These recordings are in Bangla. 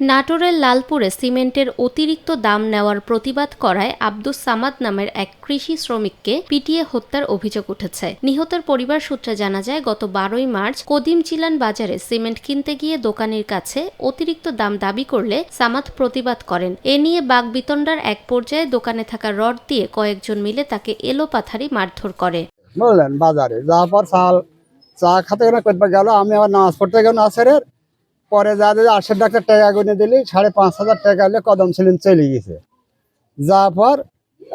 নাটোরের লালপুরে সিমেন্টের অতিরিক্ত দাম নেওয়ার প্রতিবাদ করায় আব্দুস সামাদ নামের এক কৃষি শ্রমিককে পিটিয়ে হত্যার অভিযোগ উঠেছে। নিহতের পরিবার সূত্রে জানা যায়, গত 12ই মার্চ কদিম চিলান বাজারে সিমেন্ট কিনতে গিয়ে দোকানির কাছে অতিরিক্ত দাম দাবি করলে সামাদ প্রতিবাদ করেন। এ নিয়ে বাকবিতণ্ডার এক পর্যায়ে দোকানে থাকা রড দিয়ে কয়েকজন মিলে তাকে এলোপাথারি মারধর করে। বললেন বাজারে যাওয়ার পর চা খাতে গেল, আমি আবার নামাজ পড়তে গেলাম আসরের পরে যা দিলে 80 টাকা টাকা গুনে দিলি 5,500 টাকা হলে কদম ছিলেন চলে গেছে। যাওয়ার পর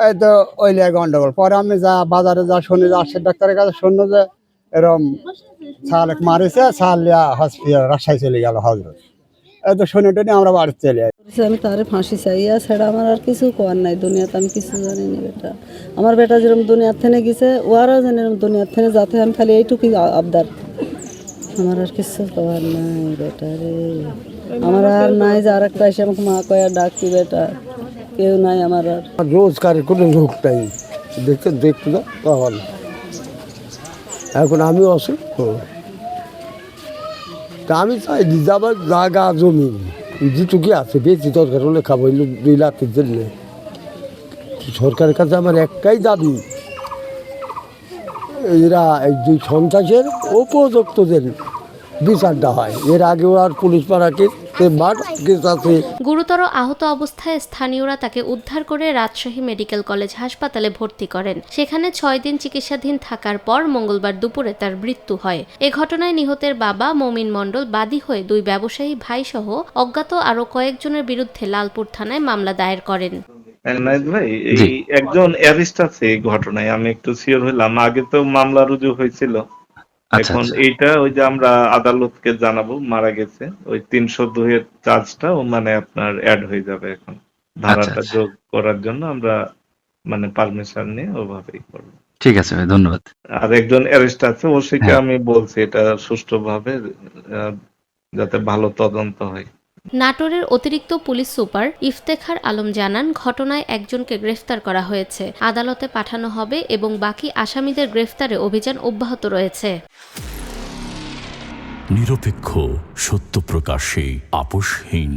এই তো ওই লিয়ে গন্ডগোল। পরে আমি বাজারে শুনি যে 80 ডাক্তারের কাছে শুনলো যে এরকম ছাল মারিছে, ছাল লিয়া হসপিটাল রাজশাহী চলে গেল হজরত। এই তো শুনে টুনে আমরা বাড়িতে চলে যাই। আমি তারে ফাঁসি চাইয়া ছাড়া আমার আর কিছু করার নাই। দুনিয়াতে আমি কিছু জানি না। বেটা আমার বেটা যেরকম দুনিয়ার থেকে গেছে, ওরাও যেন এরকম দুনিয়ার থেকে যাতে আমি খালি এইটুকু আবদার, আমার আর কিছু করার নাই। বেটা রে আমার আর নাই যে আর একটা এসে আমাকে মা কয়া ডাকি, বেটা কেউ নাই আমার আর। রোজগারের কোনো লোক নাই, দেখতে দাও তখন এখন আমি অসুস্থ। তা আমি চাই যাবার জায়গা জমি যেটুকু আছে বেশি দরকার হলে খাবো 2 লাখের জন্য। সরকারের কাছে আমার একটাই দাবি, এরা এই 2 সন্ত্রাসের উপযুক্তদের বিচারটা হয়। এর আগেও আর পুলিশ পাড়াকে গুরুতর আহত অবস্থায় স্থানীয়রা তাকে উদ্ধার করে রাজশাহী মেডিকেল কলেজ হাসপাতালে ভর্তি করেন। সেখানে 6 দিন চিকিৎসাধীন থাকার পর মঙ্গলবার দুপুরে তার মৃত্যু হয়। এ ঘটনায় নিহতের বাবা মমিন মণ্ডল বাদী হয়ে 2 ব্যবসায়ী ভাই সহ অজ্ঞাত আরো কয়েকজনের বিরুদ্ধে লালপুর থানায় মামলা দায়ের করেন। ভাই, এই একজন অ্যারেস্ট আছে এই ঘটনায়, আমি একটু সিওর হইলাম। আগে তো মামলা রুজু হয়েছিল, এখন এইটা ওই যে আমরা আদালতকে জানাবো মারা গেছে, ওই 302 এর চার্জটা মানে আপনার অ্যাড হয়ে যাবে। এখন ধারাটা যোগ করার জন্য আমরা মানে পারমিশন নিয়ে ওভাবেই করবো। ঠিক আছে ভাই, ধন্যবাদ। আর একজন অ্যারেস্ট আছে, ওসিকে আমি বলছি এটা সুষ্ঠুভাবে যাতে ভালো তদন্ত হয়। নাটোরের অতিরিক্ত পুলিশ সুপার ইফতেখার আলম জানান, ঘটনায় একজনকে গ্রেফতার করা হয়েছে, আদালতে পাঠানো হবে এবং বাকি আসামিদের গ্রেফতারে অভিযান অব্যাহত রয়েছে। নিরপেক্ষ, সত্য প্রকাশে আপোষহীন।